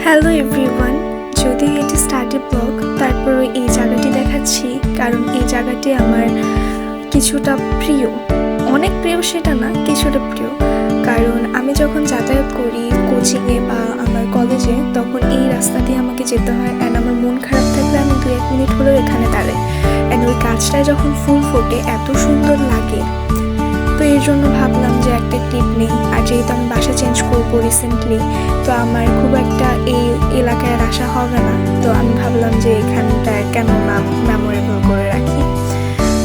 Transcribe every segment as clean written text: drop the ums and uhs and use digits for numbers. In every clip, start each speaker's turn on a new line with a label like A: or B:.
A: Hello everyone, যদি এটি study blog তারপরে এই জায়গাটি দেখাচ্ছি কারণ এই জায়গাটি আমার কিছুটা প্রিয়, অনেক প্রিয় সেটা না, কিছুটা প্রিয়। কারণ আমি যখন যাতায়াত করি কোচিংয়ে বা আমার কলেজে তখন এই রাস্তা দিয়ে আমাকে যেতে হয়। অ্যান্ড আমার মন খারাপ থাকলে আমি 2-1 মিনিট হলেও এখানে দাঁড়াই। অ্যান্ড ওই গাছটায় যখন ফুল ফোটে এত সুন্দর লাগে, তো এর জন্য ভাবলাম যে একটা টিপ নেই। আর যেহেতু আমি বাসা চেঞ্জ করবো রিসেন্টলি, তো আমার খুব একটা এই এলাকায় আর আসা হবে না, তো আমি ভাবলাম যে এখানটা কেন না মেমোরেবল করে রাখি।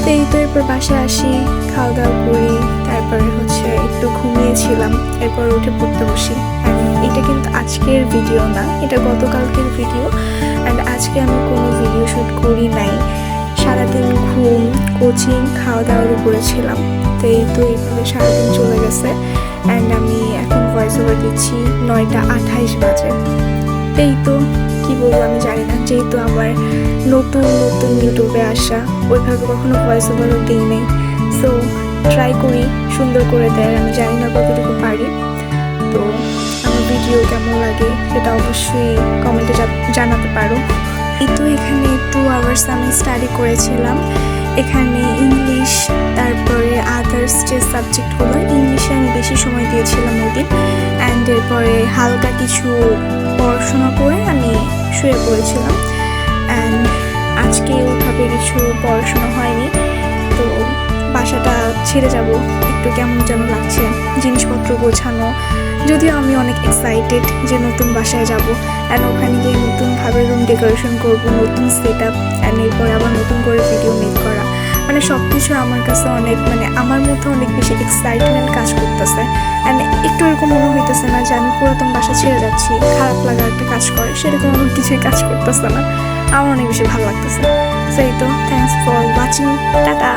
A: তো এই তো এরপর বাসায় আসি, খাওয়া দাওয়া করি, তারপরে একটু ঘুমিয়েছিলাম, এরপর উঠে পড়তে বসি। এটা কিন্তু আজকের ভিডিও না, এটা গতকালকের ভিডিও। অ্যান্ড আজকে আমি কোনো ভিডিও শ্যুট করি নাই, সারাদিন ঘুম, কোচিং, খাওয়া দাওয়ার উপরে ছিলাম। তো এই তো এইভাবে সারাদিন চলে গেছে। অ্যান্ড আমি এখন ভয়েস ওভার দিচ্ছি 9টা 28 বাজে। এই তো কী বলবো আমি জানি না, যেহেতু আমার নতুন ইউটিউবে আসা, ওইভাবে কখনো ভয়েস ওভারও দিই নেই। সো ট্রাই করি সুন্দর করে দেয়, আমি জানি না কতটুকু পারি। তো আমার ভিডিও কেমন লাগে সেটা অবশ্যই কমেন্টে জানাতে পারো। এই তো এখানে 2 আওয়ার্স আমি স্টাডি করেছিলাম। এখানে ইংলিশ, তারপরে আদার্স যে সাবজেক্টগুলো, ইংলিশে আমি বেশি সময় দিয়েছিলাম ওই দিন। অ্যান্ড এরপরে হালকা কিছু পড়াশোনা করে আমি শুয়ে পড়েছিলাম। অ্যান্ড আজকে ওইভাবে কিছু পড়াশোনা হয়নি। তো বাসাটা ছেড়ে যাব, একটু কেমন যেন লাগছে, জিনিসপত্র গোছানো। যদিও আমি অনেক এক্সাইটেড যে নতুন বাসায় যাব, অ্যান্ড ওখানে গিয়ে নতুনভাবে রুম ডেকোরেশন করবো, নতুন সেট আপ, অ্যান্ড এরপরে আবার নতুন করে ভিডিও মেক করা। মানে সব কিছু আমার কাছে অনেক, আমার মধ্যে অনেক বেশি এক্সাইটমেন্ট কাজ করতেছে। অ্যান্ড একটু এরকম মনে হইতেছে না যে আমি পুরাতন বাসা ছেড়ে যাচ্ছি, খারাপ লাগা একটা কাজ করে, সেরকম আমার কিছুই কাজ করতেছে না, আমার অনেক বেশি ভালো লাগতেছে। সেই তো থ্যাংকস ফর ওয়াচিং, টাটা।